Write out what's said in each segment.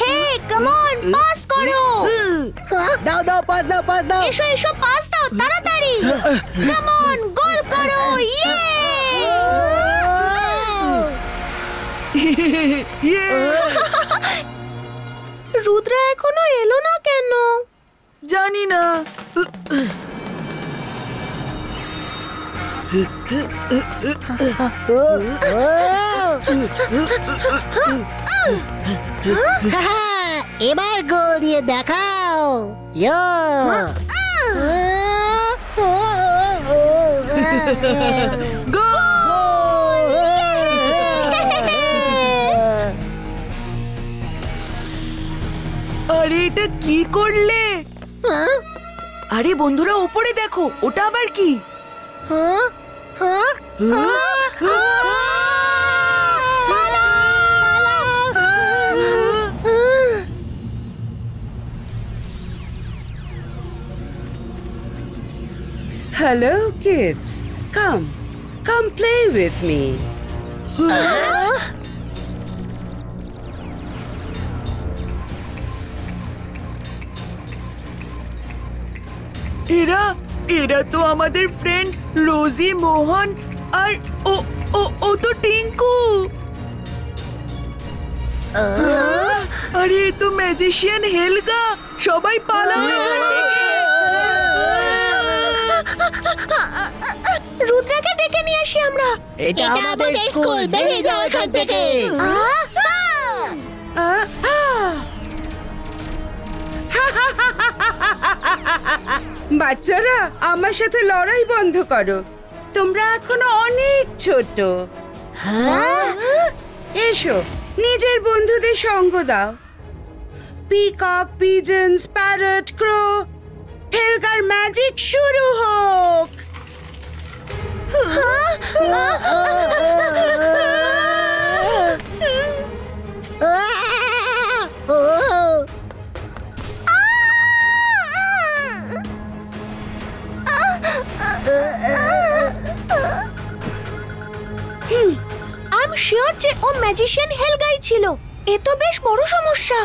Hey come on, pass করো। দাও দাও, পাস দাও, পাস দাও। এসো এসো, পাস দাও তাড়াতাড়ি। কাম অন, গোল করো। রুদ্রা এখনো এলো না কেন? জানি না। এবার গোল দিয়ে দেখাও। আরে এটা কি করলে? আরে বন্ধুরা, উপরে দেখো, ওটা আবার কি? Hello, kids. Come play with me. এরা তো আমাদের ফ্রেন্ড রোজি, মোহন আর ও তো টিঙ্কু। আরে এ তো ম্যাজিশিয়ান হেলগা। সবাই পালাও এখান থেকে। রুদ্রাকে ডেকে নিয়ে আসি আমরা। এটা আমাদের স্কুল, বেরিয়ে যাও এখান থেকে। বাচ্চারা, আমার সাথে লড়াই বন্ধ করো। তোমরা এখনো অনেক ছোট। এসো, নিজের বন্ধুদের সঙ্গ দাও। পিকক, পিজন্স, প্যারট, ক্রো, হেলগার ম্যাজিক শুরু হোক। I'm sure যে ও ম্যাজিশিয়ান হেলগাই ছিল। এ তো বেশ বড় সমস্যা।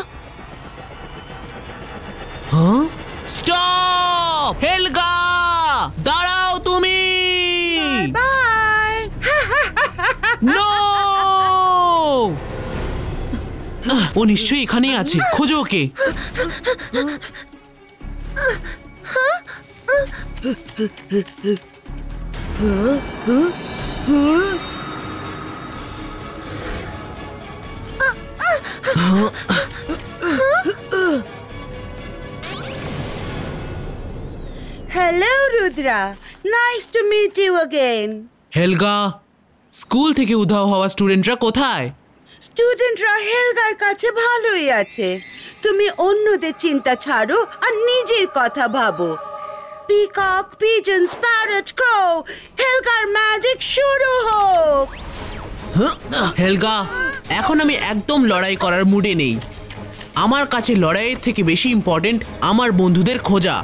স্টপ! হেলগা, দাঁড়াও তুমি। বাই। নো! ও নিশ্চয়ই এখানেই আছে, খোঁজো ওকে। Hello, Rudra. Nice to meet you again. Helga, school থেকে উধাও হওয়া স্টুডেন্টরা কোথায়? স্টুডেন্টরা হেলগার কাছে ভালোই আছে। তুমি অন্যদের চিন্তা ছাড়ো আর নিজের কথা ভাবো। পিকক, পিজন্স, প্যারট, ক্রো, হেলগার ম্যাজিক শুরু হোক। হেলগা, এখন আমি একদম লড়াই করার মুডে নেই। আমার কাছে লড়াইয়ের থেকে বেশি ইম্পর্টেন্ট আমার বন্ধুদের খোঁজা।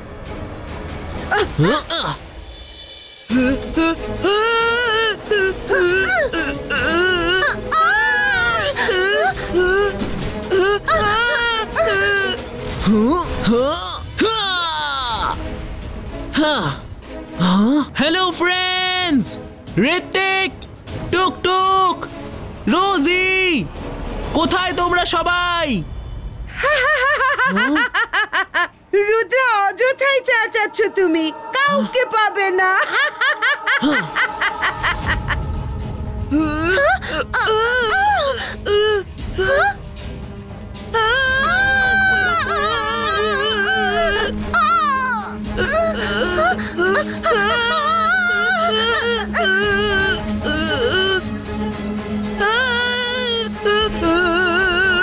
হ্যালো ফ্রেন্ডস, ঋত্বিক, টুকটুক, রোজি, কোথায় তোমরা সবাই? রুদ্র, অযথাই চেঁচাচ্ছ তুমি, কাউকে পাবে না।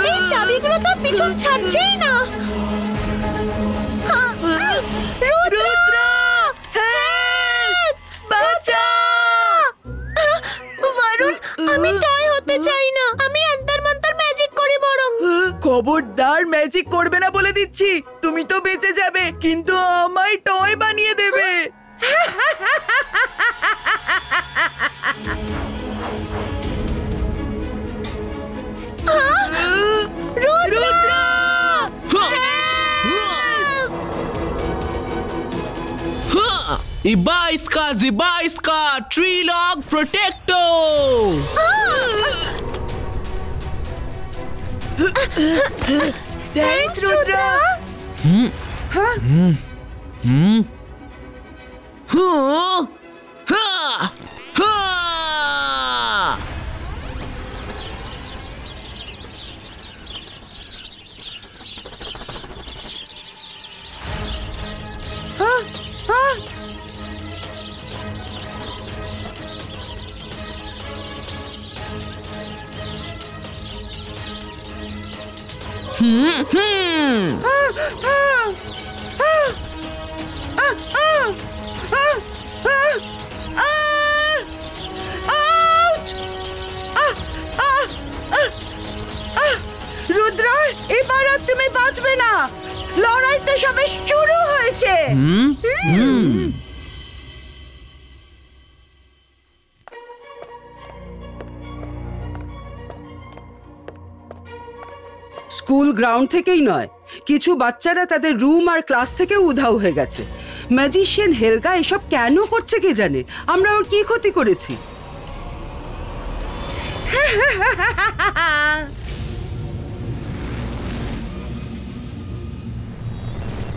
এই চাবিগুলো তো পিছন ছাড়ছেই না। আমি টয় হতে চাই না, আমি অন্তর মন্তর ম্যাজিক করি বরং। খবরদার ম্যাজিক করবে না বলে দিচ্ছি। তুমি তো বেঁচে যাবে, কিন্তু আমায় টয় বানিয়ে দেবে। Rudra! Ibaiska, Tree Log Protector! Thanks Rudra! Rudra, এবার আর তুমি বাঁচবে না। লড়াই তো সবে শুরু হয়েছে। স্কুল গ্রাউন্ড থেকেই নয়, কিছু বাচ্চারা তাদের রুম আর ক্লাস থেকে উধাও হয়ে গেছে। ম্যাজিশিয়ান হেলগা এসব কেন করছে কে জানে। আমরা ওর কি ক্ষতি করেছি?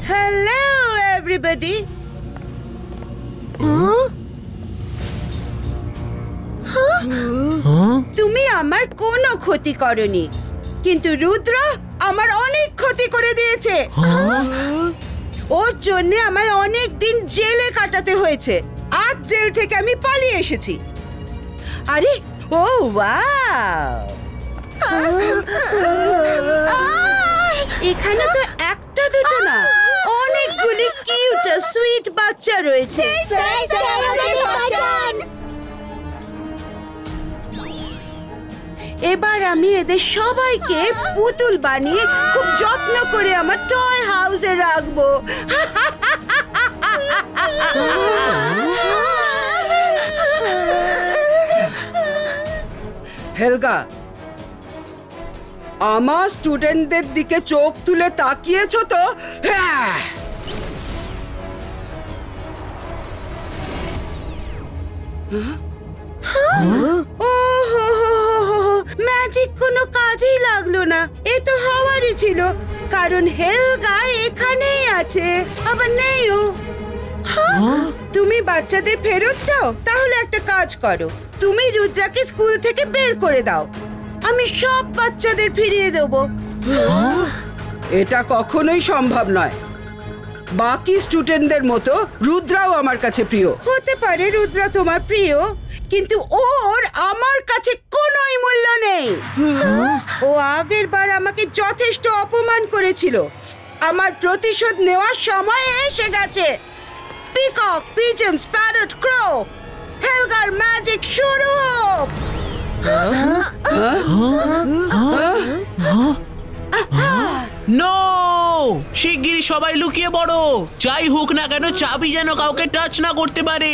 Hello everybody. তুমি আমার কোনো ক্ষতি করনি, কিন্তু রুদ্রা আমার অনেক ক্ষতি করে দিয়েছে। ওর জন্য আমায় অনেক দিন জেলে কাটাতে হয়েছে। আজ জেল থেকে আমি পালিয়ে এসেছি। আরে ও ওয়াও, এখানে তো একটা দুটো না, অনেকগুলি কিউট সুইট বাচ্চা রয়েছে। এবার আমি এদের সবাইকে পুতুল বানিয়ে খুব যত্ন করে আমার টয় হাউসে রাখবো। হেলগা, আমার স্টুডেন্টদের দিকে চোখ তুলে তাকিয়েছো তো? হ্যাঁ। ম্যাজিক কোনো কাজেই লাগলো না। এ তো হওয়ারই ছিল, কারণ হেলগা এখানেই আছে, আবার নেইও। তুমি বাচ্চাদের ফেরত চাও? তাহলে একটা কাজ করো, তুমি রুদ্রাকে স্কুল থেকে বের করে দাও। আমি সব বাচ্চাদের ফিরিয়ে দেবো। এটা কখনোই সম্ভব নয়। বাকি স্টুডেন্টদের মতো রুদ্রাও আমার কাছে প্রিয়। হতে পারে রুদ্রা তোমার প্রিয়, কিন্তু ওর আমার কাছে কোনোই মূল্য নেই। ও আগের বার আমাকে যথেষ্ট অপমান করেছিল। আমার প্রতিশোধ নেওয়ার সময় এসে গেছে। পিকক, পিজন্স, প্যারট, ক্রো, হেলগার ম্যাজিক শুরু হোক। নো! শিগগিরই সবাই লুকিয়ে পড়ো। যাই হোক না কেন, চাবি যেন কাউকে টাচ না করতে পারে।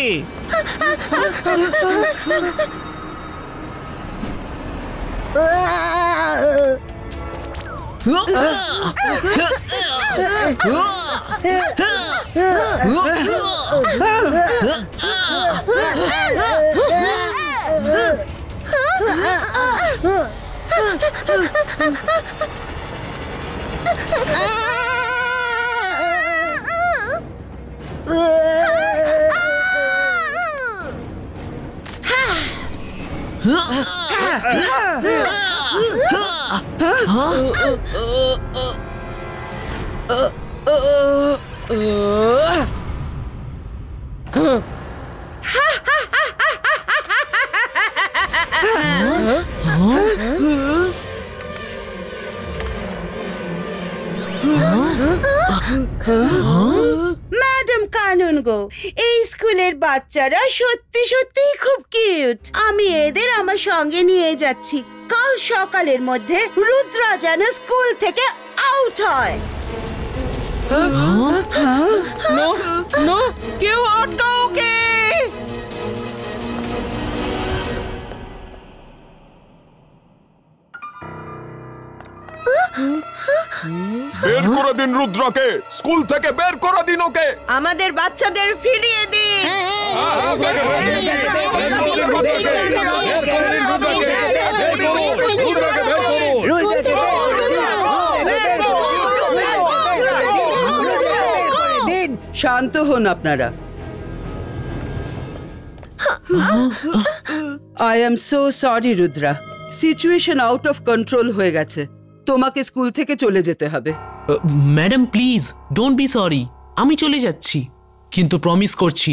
ম্যাডাম কানুনগো, এই স্কুলের বাচ্চারা সত্যি সত্যি খুব কিউট। আমি এদের আমার সঙ্গে নিয়ে যাচ্ছি। কাল সকালের মধ্যে রুদ্রা যেন স্কুল থেকে আউট হয়। কেউ আটকাও ওকে! বের করে দিন রুদ্রাকে, স্কুল থেকে বের করে দিন ওকে। আমাদের বাচ্চাদের ফিরিয়ে দিন। শান্ত হন আপনারা। I am so sorry Rudra, situation out of control হয়ে গেছে, তোমাকে স্কুল থেকে চলে যেতে হবে। Madam please don't be sorry, আমি চলে যাচ্ছি, কিন্তু প্রমিস করছি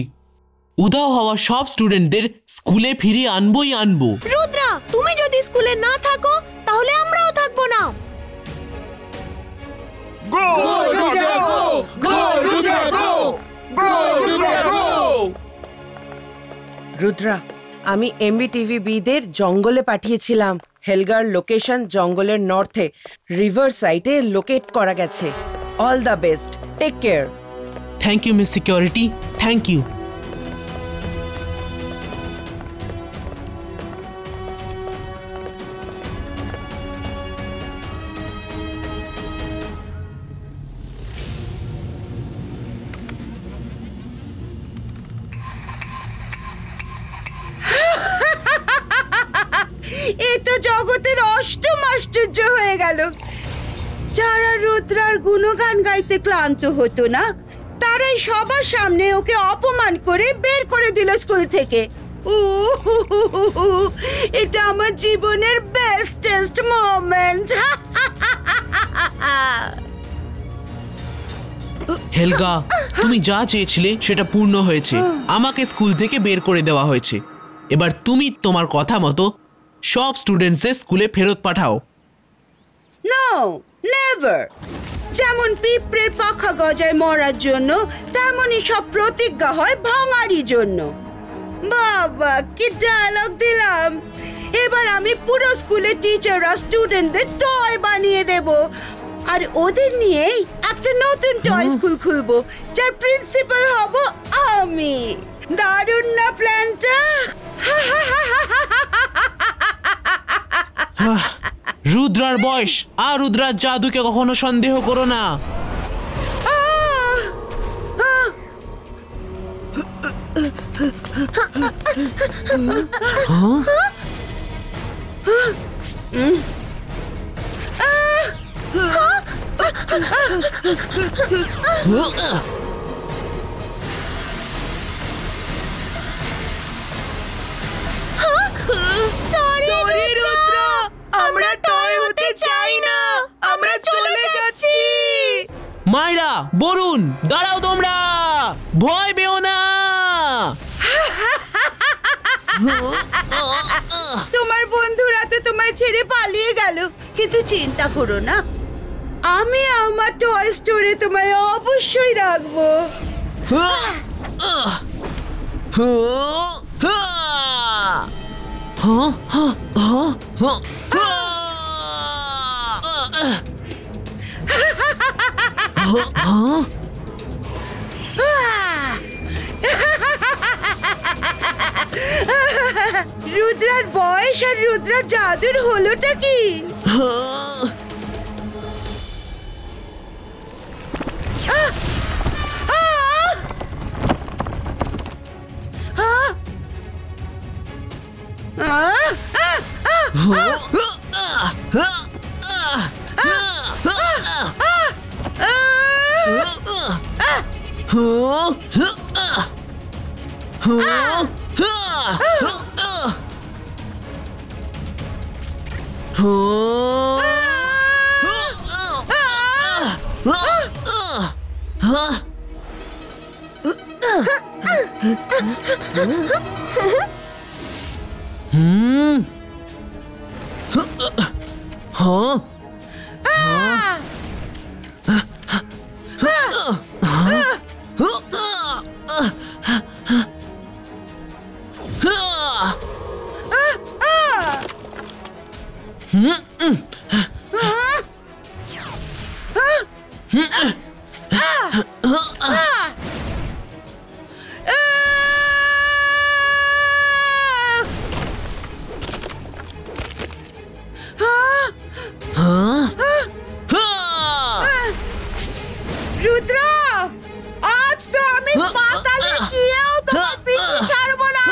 উধাও হওয়া সব স্টুডেন্টদের স্কুলে ফিরিয়ে আনবোই আনবো। রুদ্রা, তুমি যদি স্কুলে না থাকো তাহলে আমরাও থাকবো না। গো রুদ্রা গো, গো রুদ্রা গো, গো রুদ্রা গো। রুদ্রা, আমি এমবিটিভি দের জঙ্গলে পাঠিয়েছিলাম। হেলগার লোকেশন জঙ্গলের নর্থে রিভার সাইডে লোকেট করা গেছে। All the best, take care. Thank you miss security, thank you. এ তো জগতের অষ্টম আশ্চর্য হয়ে গেল। যারা রুদ্রার গুণগান গাইতে ক্লান্ত হতো না, তারাই সবার সামনে ওকে অপমান করে বের করে দিল স্কুল থেকে। এটা আমার জীবনের বেস্টেস্ট মোমেন্ট। হেলগা, তুমি যা চেয়েছিলে সেটা পূর্ণ হয়েছে। আমাকে স্কুল থেকে বের করে দেওয়া হয়েছে। এবার তুমি তোমার কথা মতো সব স্টুডেন্টসদের স্কুলে ফেরত পাঠাও। No, never. যেমন পিঁপড়ের পাখা গজায় মরার জন্য, তেমনই সব প্রতিজ্ঞা হয় ভাঙারই জন্য। বাবা, কি ডায়লগ দিলাম! এবার আমি পুরো স্কুলে টিচাররা স্টুডেন্টদের টয় বানিয়ে দেব, আর ওদের নিয়েই একটা নতুন টয় স্কুল খুলবো, যার প্রিন্সিপাল হব আমি। দারুণ না প্ল্যানটা? রুদ্রার বয়স আর রুদ্রার জাদুকে কখনো সন্দেহ করো না। সরি রুদ্রা, আমরা টয় হতে চাই না, আমরা চলে যাচ্ছি। মাইরা, বরুণ, দাঁড়াও তোমরা, ভয় পেও না। তোমার বন্ধুরা তো তোমায় ছেড়ে পালিয়ে গেল, কিন্তু চিন্তা করো না, আমি আমার টয় স্টোরে তোমায় অবশ্যই রাখবো। রুদ্রার বয়স আর রুদ্রার জাদুর হলোটা কি? রুদ্র, আজ তো আমি পাতালে গিয়েও তোমার পিছু ছাড়বো না।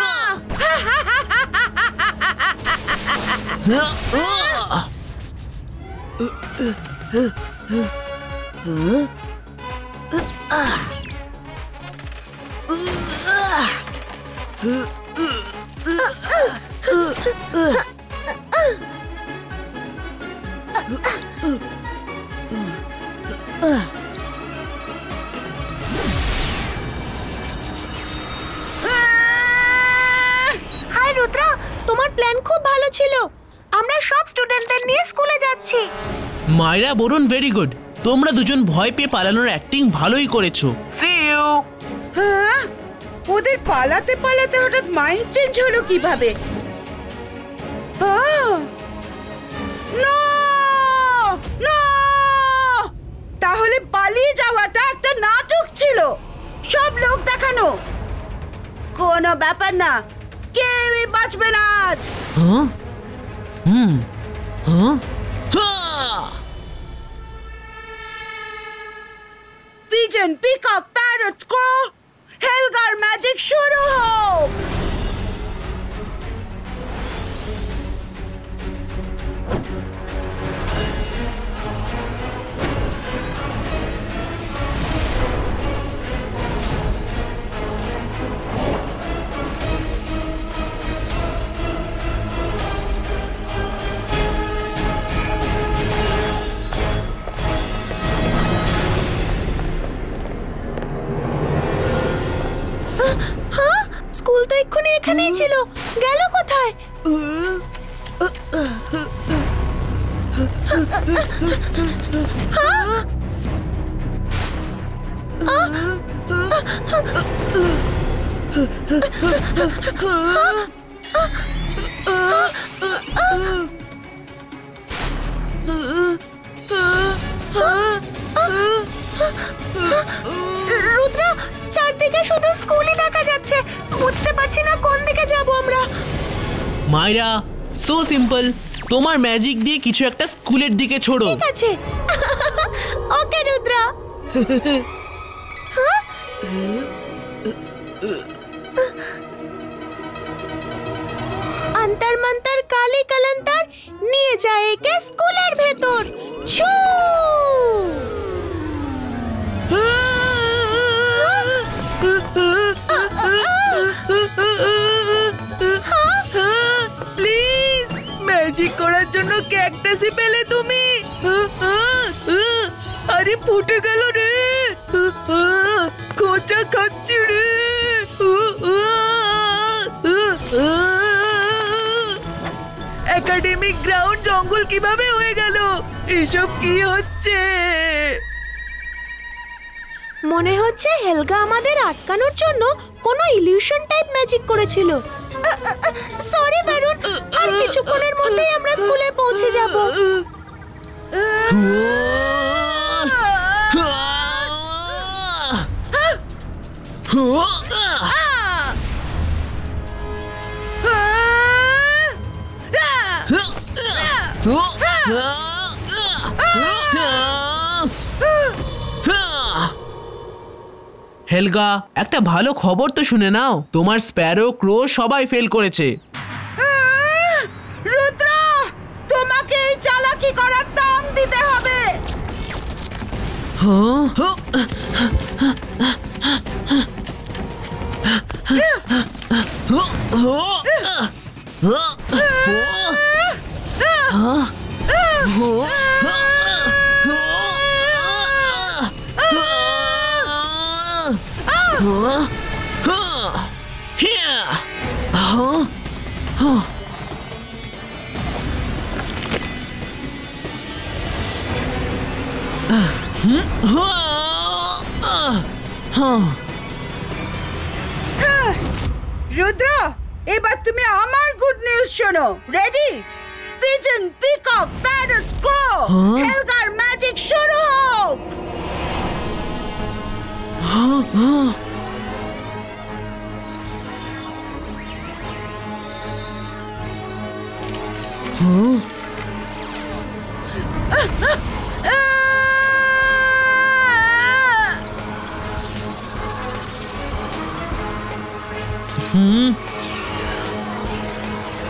হাই রুদ্রা, তোমার প্ল্যান খুব ভালো ছিল। আমরা সব স্টুডেন্টদের নিয়ে স্কুলে যাচ্ছি। Myra, Varun, very good. তোমরা দুজন ভয় পেয়ে পালানোর অ্যাক্টিং ভালোই করেছো। See you. হ্যাঁ, ওদের পালাতে পালাতে হঠাৎ মাইন্ড চেঞ্জ হলো কিভাবে? তাহলে পালিয়ে যাওয়াটা একটা নাটক ছিল, সব লোক দেখানো। কোনো ব্যাপার না, কেউই বাঁচবে না আজ। হ্যাঁ? হ্যাঁ? পিজন, পিকক, প্যারট, ক্রো, হেলগার ম্যাজিক শুরু হোক। স্কুল তো এক্ষুনি এখানেই ছিল, গেল কোথায়? রুদ্রা, চারদিকে শুধু স্কুলই দেখা যাচ্ছে, বুঝতে পারছি না কোন দিকে যাব আমরা। মায়রা, সো সিম্পল। তোমার ম্যাজিক দিয়ে কিছু একটা স্কুলের দিকে ছোড়ো। ঠিক আছে। ওকে রুদ্রা। अंतर मंतर काली कलंतर নিয়ে যায় একে স্কুলের ভেতর। ছু! প্লিজ, ম্যাজিক করার জন্য ক্যাকটাসই পেলে তুমি? আরে ফুটে গেল রে, খোঁচা খাচ্ছি রে। একাডেমিক গ্রাউন্ড জঙ্গল কিভাবে হয়ে গেল? এসব কি হচ্ছে? মনে হচ্ছে হেলগা আমাদের আটকানোর জন্য কোনো ইলিউশন টাইপ ম্যাজিক করেছিল। সরি বরুণ, আর কিছুক্ষণের মধ্যেই আমরা স্কুলে পৌঁছে যাব। হেলগা, একটা ভালো খবর তো শুনে নাও। তোমার স্প্যারো, ক্রো সবাই ফেল করেছে। রুদ্র, তোমাকে এই চালাকি করার দাম দিতে হবে। রুদ্র, এবার তুমি আমার গুড নিউজ শোনো। রেডি? পিজন, পিকক, প্যারট, ক্রো, হেলগার ম্যাজিক শুরু হোক।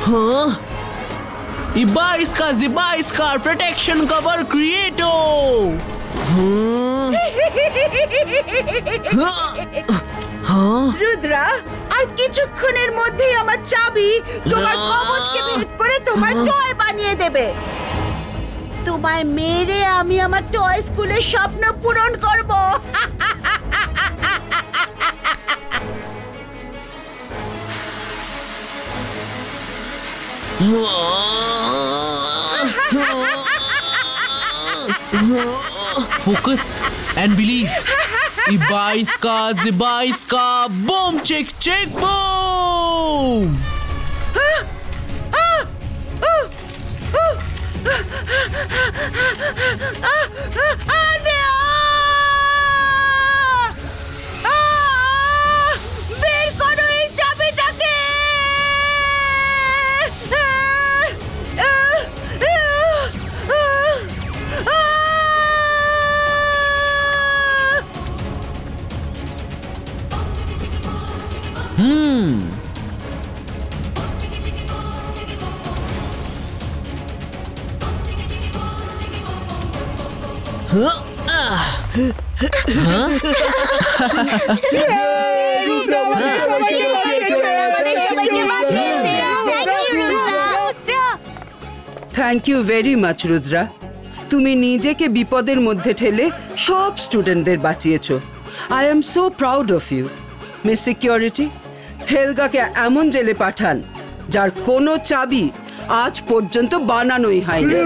हाँ इबा इसका जिबा इसका प्रोटेक्शन कवर क्रिएटो রুদ্রা আর কিছুক্ষণের মধ্যেই আমার চাবি তোমার কবজকে ভেদ করে তোমার টয় বানিয়ে দেবে। তোমায় মেরে আমি আমার টয় স্কুলের স্বপ্ন পূরণ করব। Focus and believe. Iba iska, ziba iska, boom, chick, chick, boom. বের করো এই চাবিটাকে। Thank you very much Rudra. তুমি নিজেকে বিপদের মধ্যে ঠেলে সব স্টুডেন্টদের বাঁচিয়েছো। I am so proud of you. Miss security, হেলগাকে এমন জেলে পাঠান যার কোনো চাবি আজ পর্যন্ত বানানোই হয়নি।